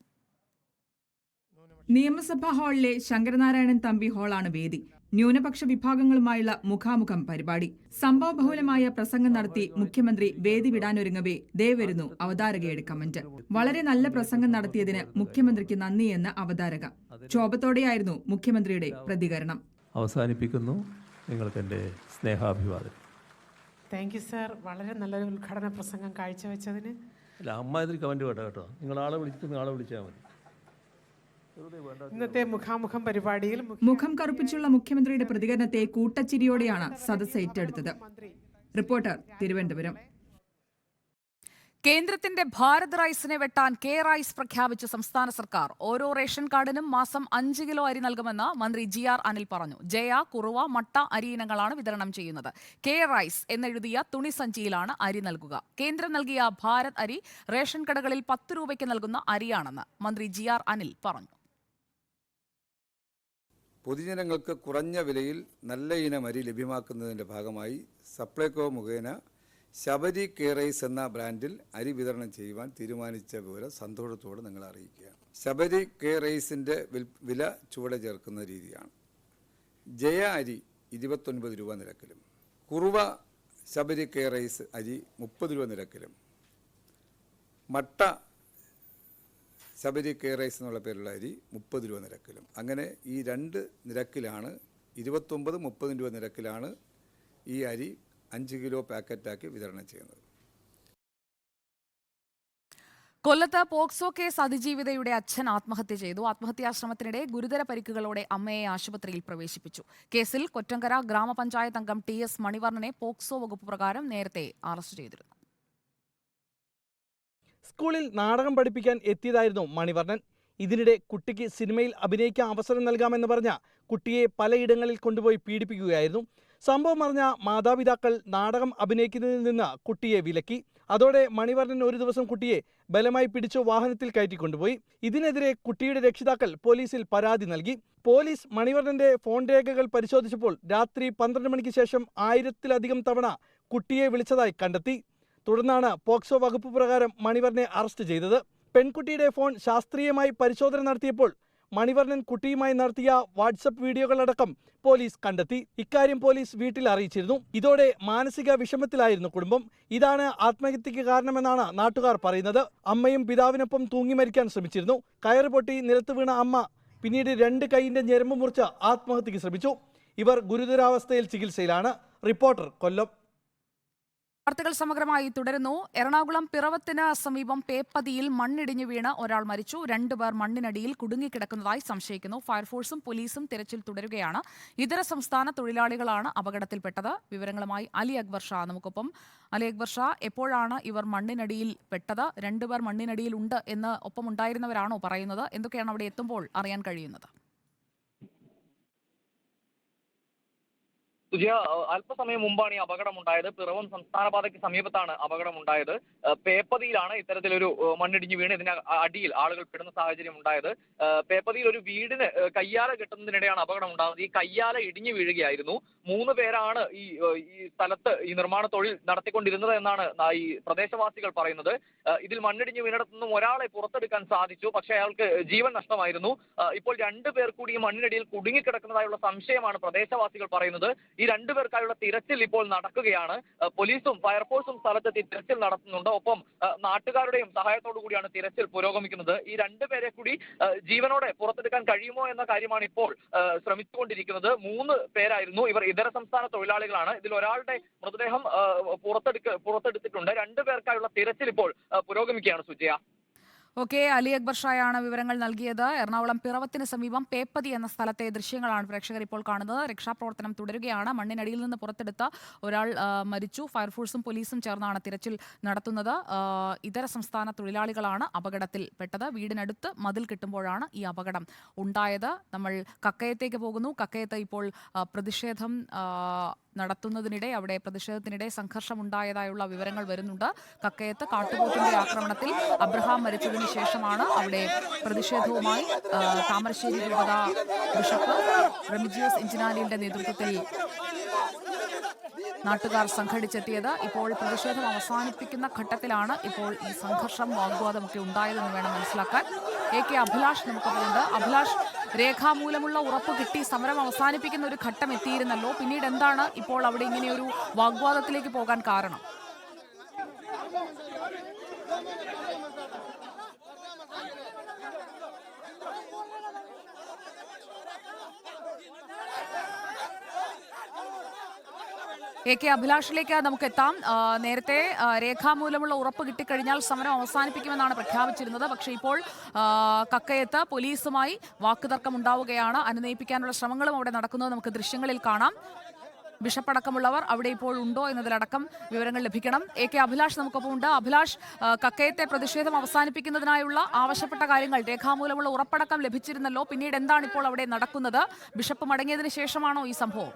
നിയമസഭാ ഹാളിലെ ശങ്കരനാരായണൻ തമ്പി ഹാളാണ് വേദി. ന്യൂനപക്ഷ വിഭാഗങ്ങളുമായുള്ള മുഖാമുഖം പരിപാടി. സംഭവബഹുലമായ പ്രസംഗം നടത്തി മുഖ്യമന്ത്രി വേദി വിടാനൊരുങ്ങവേ ദേ വരുന്നു അവതാരകയുടെ കമന്റ്. വളരെ നല്ല പ്രസംഗം നടത്തിയതിന് മുഖ്യമന്ത്രിക്ക് നന്ദിയെന്ന് അവതാരക. ക്ഷോഭത്തോടെയായിരുന്നു മുഖ്യമന്ത്രിയുടെ പ്രതികരണം. അവസാനിപ്പിക്കുന്നു. നിങ്ങൾക്ക് എന്റെ സ്നേഹാഭിവാദം. Thank you sir. വളരെ നല്ലൊരു ഉദ്ഘാടന പ്രസംഗം കാഴ്ചവെച്ചതിന്. അല്ല, അമ്മാതിരി കമന്റ് വേണ്ട കേട്ടോ. നിങ്ങൾ ആളെ വിളിച്ചാൽ മതി. ഇന്നത്തെ മുഖാമുഖം പരിപാടിയിൽ മുഖം കറുപ്പിച്ചുള്ള മുഖ്യമന്ത്രിയുടെ പ്രതികരണത്തെ കൂട്ടച്ചിരിയോടെയാണ് സദസ്സ് ഏറ്റെടുത്തത്. റിപ്പോർട്ടർ, തിരുവനന്തപുരം. കേന്ദ്രത്തിന്റെ ഭാരത് റൈസിനെ വെട്ടാൻ K. റൈസ് പ്രഖ്യാപിച്ച സംസ്ഥാന സർക്കാർ. ഓരോ റേഷൻ കാർഡിനും മാസം 5 കിലോ അരി നൽകുമെന്ന് മന്ത്രി GR അനിൽ പറഞ്ഞു. ജയ, കുറുവ, മട്ട അരി ഇനങ്ങളാണ് വിതരണം ചെയ്യുന്നത്. K. റൈസ് എന്നെഴുതിയ തുണിസഞ്ചിയിലാണ് അരി നൽകുക. കേന്ദ്രം നൽകിയ ഭാരത് അരി റേഷൻ കടകളിൽ 10 രൂപയ്ക്ക് നൽകുന്ന അരിയാണെന്ന് മന്ത്രി GR അനിൽ പറഞ്ഞു. പൊതുജനങ്ങൾക്ക് കുറഞ്ഞ വിലയിൽ നല്ല ഇനം അരി ലഭ്യമാക്കുന്നതിൻ്റെ ഭാഗമായി സപ്ലൈകോ മുഖേന ശബരി K. റൈസ് എന്ന ബ്രാൻഡിൽ അരി വിതരണം ചെയ്യുവാൻ തീരുമാനിച്ച വിവരം സന്തോഷത്തോടെ നിങ്ങളെ അറിയിക്കുകയാണ്. ശബരി K. റൈസിൻ്റെ വില ചുവടെ ചേർക്കുന്ന രീതിയാണ്. ജയ അരി 29 രൂപ നിരക്കിലും, കുറുവ ശബരി K. റൈസ് അരി 30 രൂപ നിരക്കിലും, മട്ട ശബരി K. റൈസ് എന്നുള്ള പേരുള്ള അരി 30 രൂപ നിരക്കിലും, അങ്ങനെ ഈ 2 നിരക്കിലാണ് 29-30 രൂപ നിരക്കിലാണ് ഈ അരി 5 കിലോ പാക്കറ്റാക്കി വിതരണം ചെയ്യുന്നത്. കൊല്ലത്ത് പോക്സോ കേസ് അതിജീവിതയുടെ അച്ഛൻ ആത്മഹത്യ ചെയ്തു. ആത്മഹത്യാശ്രമത്തിനിടെ ഗുരുതര പരിക്കുകളോടെ അമ്മയെ ആശുപത്രിയിൽ പ്രവേശിപ്പിച്ചു. കേസിൽ കൊറ്റങ്കര ഗ്രാമപഞ്ചായത്ത് അംഗം TS മണിവർണ്ണനെ പോക്സോ വകുപ്പ് പ്രകാരം നേരത്തെ അറസ്റ്റ് ചെയ്തിരുന്നു. സ്കൂളിൽ നാടകം പഠിപ്പിക്കാൻ എത്തിയതായിരുന്നു മണിവർണ്ണൻ. ഇതിനിടെ കുട്ടിക്ക് സിനിമയിൽ അഭിനയിക്കാൻ അവസരം നൽകാമെന്ന് പറഞ്ഞ കുട്ടിയെ പലയിടങ്ങളിൽ കൊണ്ടുപോയി പീഡിപ്പിക്കുകയായിരുന്നു. സംഭവം അറിഞ്ഞ മാതാപിതാക്കൾ നാടകം അഭിനയിക്കുന്നതിൽ നിന്ന് കുട്ടിയെ വിലക്കി. അതോടെ മണിവർണ്ണൻ ഒരു ദിവസം കുട്ടിയെ ബലമായി പിടിച്ചു വാഹനത്തിൽ കയറ്റിക്കൊണ്ടുപോയി. ഇതിനെതിരെ കുട്ടിയുടെ രക്ഷിതാക്കൾ പോലീസിൽ പരാതി നൽകി. പോലീസ് മണിവർണ്ണന്റെ ഫോൺ രേഖകൾ പരിശോധിച്ചപ്പോൾ രാത്രി 12 മണിക്ക് ശേഷം 1000-ലധികം തവണ കുട്ടിയെ വിളിച്ചതായി കണ്ടെത്തി. തുടർന്നാണ് പോക്സോ വകുപ്പ് പ്രകാരം മണിവർണ്ണനെ അറസ്റ്റ് ചെയ്തത്. പെൺകുട്ടിയുടെ ഫോൺ ശാസ്ത്രീയമായി പരിശോധന നടത്തിയപ്പോൾ മണിവർണ്ണൻ കുട്ടിയുമായി നടത്തിയ വാട്സപ്പ് വീഡിയോകളടക്കം പോലീസ് കണ്ടെത്തി. ഇക്കാര്യം പോലീസ് വീട്ടിൽ അറിയിച്ചിരുന്നു. ഇതോടെ മാനസിക വിഷമത്തിലായിരുന്നു കുടുംബം. ഇതാണ് ആത്മഹത്യക്ക് കാരണമെന്നാണ് നാട്ടുകാർ പറയുന്നത്. അമ്മയും പിതാവിനൊപ്പം തൂങ്ങി മരിക്കാൻ ശ്രമിച്ചിരുന്നു. കയറ് പൊട്ടി നിലത്ത് വീണ അമ്മ പിന്നീട് 2 കൈയിന്റെ ഞരമ്പ് മുറിച്ച് ആത്മഹത്യക്ക് ശ്രമിച്ചു. ഇവർ ഗുരുതരാവസ്ഥയിൽ ചികിത്സയിലാണ്. റിപ്പോർട്ടർ, കൊല്ലം. വാർത്തകൾ സമഗ്രമായി തുടരുന്നു. എറണാകുളം പിറവത്തിന് സമീപം പേപ്പതിയിൽ മണ്ണിടിഞ്ഞു വീണ് ഒരാൾ മരിച്ചു. 2 പേർ മണ്ണിനടിയിൽ കുടുങ്ങിക്കിടക്കുന്നതായി സംശയിക്കുന്നു. ഫയർഫോഴ്സും പോലീസും തിരച്ചിൽ തുടരുകയാണ്. ഇതര സംസ്ഥാന തൊഴിലാളികളാണ് അപകടത്തിൽപ്പെട്ടത്. വിവരങ്ങളുമായി അലി അക്ബർ ഷാ നമുക്കൊപ്പം. അലി അക്ബർ ഷാ, എപ്പോഴാണ് ഇവർ മണ്ണിനടിയിൽ പെട്ടത്? 2 പേർ മണ്ണിനടിയിൽ ഉണ്ട് എന്ന് ഒപ്പമുണ്ടായിരുന്നവരാണോ പറയുന്നത്? എന്തൊക്കെയാണ് അവിടെ എത്തുമ്പോൾ അറിയാൻ കഴിയുന്നത്? സുജിയ, അല്പസമയം മുമ്പാണ് ഈ അപകടമുണ്ടായത്. പിറവം സംസ്ഥാന പാതയ്ക്ക് സമീപത്താണ് അപകടമുണ്ടായത്. പേപ്പതിയിലാണ് ഇത്തരത്തിലൊരു മണ്ണിടിഞ്ഞു വീണ് ഇതിന് അടിയിൽ ആളുകൾ പെടുന്ന സാഹചര്യം ഉണ്ടായത്. പേപ്പതിയിൽ ഒരു വീടിന് കയ്യാല കെട്ടുന്നതിനിടെയാണ് അപകടം ഉണ്ടാകുന്നത്. ഈ കയ്യാല ഇടിഞ്ഞു വീഴുകയായിരുന്നു. 3 പേരാണ് ഈ സ്ഥലത്ത് ഈ നിർമ്മാണ തൊഴിൽ നടത്തിക്കൊണ്ടിരുന്നത് എന്നാണ് ഈ പ്രദേശവാസികൾ പറയുന്നത്. ഇതിൽ മണ്ണിടിഞ്ഞു വീണിടത്തു നിന്നും ഒരാളെ പുറത്തെടുക്കാൻ സാധിച്ചു. പക്ഷേ അയാൾക്ക് ജീവൻ നഷ്ടമായിരുന്നു. ഇപ്പോൾ 2 പേർ കൂടി ഈ മണ്ണിനടിയിൽ കുടുങ്ങിക്കിടക്കുന്നതായുള്ള സംശയമാണ് പ്രദേശവാസികൾ പറയുന്നത്. ഈ 2 പേർക്കായുള്ള തിരച്ചിൽ ഇപ്പോൾ നടക്കുകയാണ്. പോലീസും ഫയർഫോഴ്സും സ്ഥലത്തെത്തി തിരച്ചിൽ നടത്തുന്നുണ്ട്. ഒപ്പം നാട്ടുകാരുടെയും സഹായത്തോടു കൂടിയാണ് തിരച്ചിൽ പുരോഗമിക്കുന്നത്. ഈ 2 പേരെ കൂടി ജീവനോടെ പുറത്തെടുക്കാൻ കഴിയുമോ എന്ന കാര്യമാണ് ഇപ്പോൾ ശ്രമിച്ചുകൊണ്ടിരിക്കുന്നത്. 3 പേരായിരുന്നു ഇവർ. ഇതര സംസ്ഥാന തൊഴിലാളികളാണ്. ഇതിൽ ഒരാളുടെ മൃതദേഹം പുറത്തെടുത്തിട്ടുണ്ട്. 2 പേർക്കായുള്ള തിരച്ചിൽ ഇപ്പോൾ പുരോഗമിക്കുകയാണ്. സുജയ. ഓക്കെ, അലി അക്ബർ ഷായാണ് വിവരങ്ങൾ നൽകിയത്. എറണാകുളം പിറവത്തിന് സമീപം പേപ്പതി എന്ന സ്ഥലത്തെ ദൃശ്യങ്ങളാണ് പ്രേക്ഷകർ ഇപ്പോൾ കാണുന്നത്. രക്ഷാപ്രവർത്തനം തുടരുകയാണ്. മണ്ണിനടിയിൽ നിന്ന് പുറത്തെടുത്ത ഒരാൾ മരിച്ചു. ഫയർഫോഴ്സും പോലീസും ചേർന്നാണ് തിരച്ചിൽ നടത്തുന്നത്. ഇതര സംസ്ഥാന തൊഴിലാളികളാണ് അപകടത്തിൽപ്പെട്ടത്. വീടിനടുത്ത് മതിൽ കെട്ടുമ്പോഴാണ് ഈ അപകടം ഉണ്ടായത്. നമ്മൾ കക്കയത്തേക്ക് പോകുന്നു. കക്കയത്ത് ഇപ്പോൾ പ്രതിഷേധം നടത്തുന്നതിനിടെ അവിടെ പ്രതിഷേധത്തിനിടെ സംഘർഷമുണ്ടായതായുള്ള വിവരങ്ങൾ വരുന്നുണ്ട്. കക്കയത്ത് കാട്ടുപോത്തിന്റെ ആക്രമണത്തിൽ അബ്രഹാം മരിച്ചതിന് ശേഷമാണ് അവിടെ പ്രതിഷേധവുമായി താമരശ്ശേരി രൂപത ബിഷപ്പ് റെമിജിയോസ് ഇഞ്ചനാലിയുടെ നേതൃത്വത്തിൽ നാട്ടുകാർ സംഘടിച്ചെത്തിയത്. ഇപ്പോൾ പ്രതിഷേധം അവസാനിപ്പിക്കുന്ന ഘട്ടത്തിലാണ് ഇപ്പോൾ ഈ സംഘർഷം, വാഗ്വാദമൊക്കെ ഉണ്ടായതെന്ന് വേണം മനസ്സിലാക്കാൻ. AK അഭിലാഷ് നമുക്കറിയുണ്ട്. അഭിലാഷ്, രേഖാമൂലമുള്ള ഉറപ്പ് കിട്ടി സമരം അവസാനിപ്പിക്കുന്ന ഒരു ഘട്ടം എത്തിയിരുന്നല്ലോ. പിന്നീട് എന്താണ് ഇപ്പോൾ അവിടെ ഇങ്ങനെയൊരു വാഗ്വാദത്തിലേക്ക് പോകാൻ കാരണം? AK അഭിലാഷിലേക്ക് നമുക്ക് എത്താം. നേരത്തെ രേഖാമൂലമുള്ള ഉറപ്പ് കിട്ടിക്കഴിഞ്ഞാൽ സമരം അവസാനിപ്പിക്കുമെന്നാണ് പ്രഖ്യാപിച്ചിരുന്നത്. പക്ഷേ ഇപ്പോൾ കക്കയത്ത് പോലീസുമായി വാക്കുതർക്കം ഉണ്ടാവുകയാണ്. അനുനയിപ്പിക്കാനുള്ള ശ്രമങ്ങളും അവിടെ നടക്കുന്നത് നമുക്ക് ദൃശ്യങ്ങളിൽ കാണാം. ബിഷപ്പടക്കമുള്ളവർ അവിടെ ഇപ്പോൾ ഉണ്ടോ എന്നതിലടക്കം വിവരങ്ങൾ ലഭിക്കണം. AK അഭിലാഷ് നമുക്കൊപ്പം ഉണ്ട്. അഭിലാഷ്, കക്കയത്തെ പ്രതിഷേധം അവസാനിപ്പിക്കുന്നതിനായുള്ള ആവശ്യപ്പെട്ട കാര്യങ്ങൾ, രേഖാമൂലമുള്ള ഉറപ്പടക്കം ലഭിച്ചിരുന്നല്ലോ. പിന്നീട് എന്താണ് ഇപ്പോൾ അവിടെ നടക്കുന്നത്? ബിഷപ്പ് മടങ്ങിയതിന് ശേഷമാണോ ഈ സംഭവം?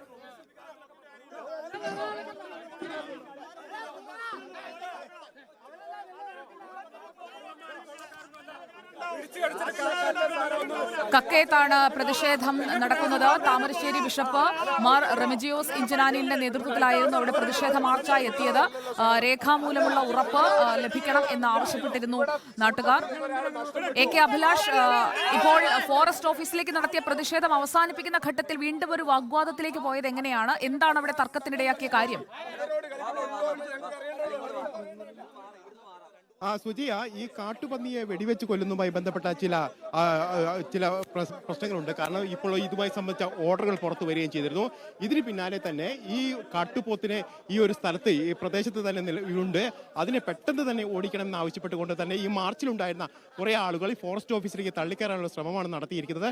കക്കയത്താണ് പ്രതിഷേധം നടക്കുന്നത്. താമരശ്ശേരി ബിഷപ്പ് മാർ റെമിജിയോസ് ഇഞ്ചനാനിയുടെ നേതൃത്വത്തിലായിരുന്നു അവിടെ പ്രതിഷേധ മാർച്ചായി എത്തിയത്. രേഖാമൂലമുള്ള ഉറപ്പ് ലഭിക്കണം എന്ന് ആവശ്യപ്പെട്ടിരുന്നു നാട്ടുകാർ. AK അഭിലാഷ്, ഇപ്പോൾ ഫോറസ്റ്റ് ഓഫീസിലേക്ക് നടത്തിയ പ്രതിഷേധം അവസാനിപ്പിക്കുന്ന ഘട്ടത്തിൽ വീണ്ടും ഒരു വാഗ്വാദത്തിലേക്ക് പോയത് എങ്ങനെയാണ്? എന്താണ് അവിടെ തർക്കത്തിനിടയാക്കിയ കാര്യം? സുജിയ, ഈ കാട്ടുപന്നിയെ വെടിവെച്ച് കൊല്ലുന്നതുമായി ബന്ധപ്പെട്ട ചില പ്രശ്നങ്ങളുണ്ട്. കാരണം ഇപ്പോൾ ഇതുമായി സംബന്ധിച്ച ഓർഡറുകൾ പുറത്തു വരികയും ചെയ്തിരുന്നു. ഇതിന് പിന്നാലെ തന്നെ ഈ കാട്ടുപോത്തിനെ ഈ ഒരു സ്ഥലത്ത്, ഈ പ്രദേശത്ത് തന്നെ ഉണ്ട്, അതിനെ പെട്ടെന്ന് തന്നെ ഓടിക്കണം എന്ന് ആവശ്യപ്പെട്ടുകൊണ്ട് തന്നെ ഈ മാർച്ചിലുണ്ടായിരുന്ന കുറേ ആളുകൾ ഈ ഫോറസ്റ്റ് ഓഫീസിലേക്ക് തള്ളിക്കയറാനുള്ള ശ്രമമാണ് നടത്തിയിരിക്കുന്നത്.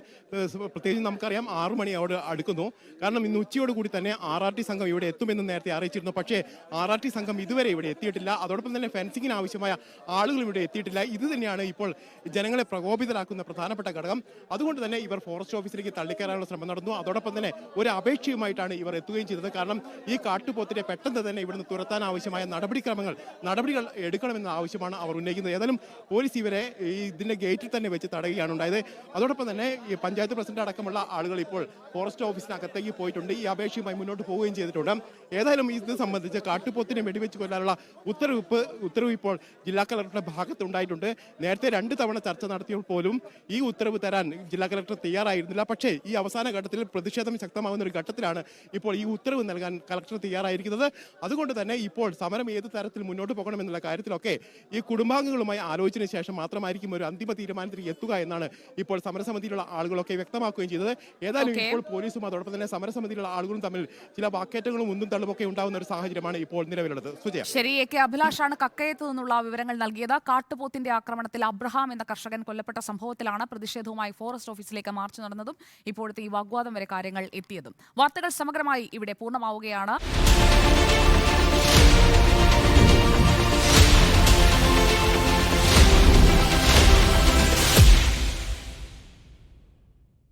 പ്രത്യേകിച്ച് നമുക്കറിയാം 6 മണി അവിടെ അടുക്കുന്നു. കാരണം ഇന്ന് ഉച്ചയോട് കൂടി തന്നെ RRT സംഘം ഇവിടെ എത്തുമെന്ന് നേരത്തെ അറിയിച്ചിരുന്നു. പക്ഷേ RRT സംഘം ഇതുവരെ ഇവിടെ എത്തിയിട്ടില്ല. അതോടൊപ്പം തന്നെ ഫെൻസിങ്ങിന് ആവശ്യമായ ആളുകളും ഇവിടെ എത്തിയിട്ടില്ല. ഇത് തന്നെയാണ് ഇപ്പോൾ ജനങ്ങളെ പ്രകോപിതരാക്കുന്ന പ്രധാനപ്പെട്ട ഘടകം. അതുകൊണ്ട് തന്നെ ഇവർ ഫോറസ്റ്റ് ഓഫീസിലേക്ക് തള്ളിക്കയറാനുള്ള ശ്രമം നടന്നു. അതോടൊപ്പം തന്നെ ഒരു അപേക്ഷയുമായിട്ടാണ് ഇവർ എത്തുകയും ചെയ്തത്. കാരണം ഈ കാട്ടുപോത്തിനെ പെട്ടെന്ന് തന്നെ ഇവിടുന്ന് തുരത്താൻ ആവശ്യമായ നടപടികൾ എടുക്കണമെന്ന ആവശ്യമാണ് അവർ ഉന്നയിക്കുന്നത്. ഏതായാലും പോലീസ് ഇവരെ ഇതിന്റെ ഗേറ്റിൽ തന്നെ വെച്ച് തടയുകയാണ് ഉണ്ടായത്. അതോടൊപ്പം തന്നെ ഈ പഞ്ചായത്ത് പ്രസിഡന്റ് അടക്കമുള്ള ആളുകൾ ഇപ്പോൾ ഫോറസ്റ്റ് ഓഫീസിനകത്തേക്ക് പോയിട്ടുണ്ട്. ഈ അപേക്ഷയുമായി മുന്നോട്ട് പോവുകയും ചെയ്തിട്ടുണ്ട്. ഏതായാലും ഇത് സംബന്ധിച്ച് കാട്ടുപോത്തിനെ വെടിവെച്ച് കൊല്ലാനുള്ള ഉത്തരവ് ഇപ്പോൾ ജില്ലാ കളക്ടറുടെ ഭാഗത്തുണ്ടായിട്ടുണ്ട്. നേരത്തെ 2 തവണ ചർച്ച നടത്തിയപ്പോൾ പോലും ഈ ഉത്തരവ് തരാൻ ജില്ലാ കളക്ടർ തയ്യാറായിരുന്നില്ല. പക്ഷേ ഈ അവസാന ഘട്ടത്തിൽ പ്രതിഷേധം ശക്തമാകുന്ന ഒരു ഘട്ടത്തിലാണ് ഇപ്പോൾ ഈ ഉത്തരവ് നൽകാൻ കളക്ടർ തയ്യാറായിരിക്കുന്നത്. അതുകൊണ്ട് തന്നെ ഇപ്പോൾ സമരം ഏത് തരത്തിൽ മുന്നോട്ട് പോകണമെന്നുള്ള കാര്യത്തിലൊക്കെ ഈ കുടുംബാംഗങ്ങളുമായി ആലോചിച്ചതിന് ശേഷം മാത്രമായിരിക്കും ഒരു അന്തിമ തീരുമാനത്തിൽ എത്തുക എന്നാണ് ഇപ്പോൾ സമരസമിതിയിലുള്ള ആളുകളൊക്കെ വ്യക്തമാക്കുകയും ചെയ്തത്. ഏതായാലും ഇപ്പോൾ പോലീസും അതോടൊപ്പം തന്നെ സമരസമിതിയിലുള്ള ആളുകളും തമ്മിൽ ചില വാക്കേറ്റങ്ങളും ഉന്തും തള്ളുമൊക്കെ ഉണ്ടാകുന്ന ഒരു സാഹചര്യമാണ് ഇപ്പോൾ നിലവിലുള്ളത്. സുജയ. ശരി, എ കെ അഭിലാഷാണ് കക്കയത്ത് നിന്നുള്ള വിവരങ്ങൾ നൽകിയത്. കാട്ടുപോത്തിന്റെ ആക്രമണത്തിൽ അബ്രഹാം എന്ന കർഷകൻ കൊല്ലപ്പെട്ട സംഭവത്തിലാണ് പ്രതിഷേധവുമായി ഫോറസ്റ്റ് ഓഫീസിലേക്ക് മാർച്ച് നടന്നതും ഇപ്പോഴത്തെ ഈ വാഗ്വാദം വരെ കാര്യങ്ങൾ എത്തിയതും. വാർത്തകൾ സമഗ്രമായി ഇവിടെ പൂർണ്ണമാവുകയാണ്.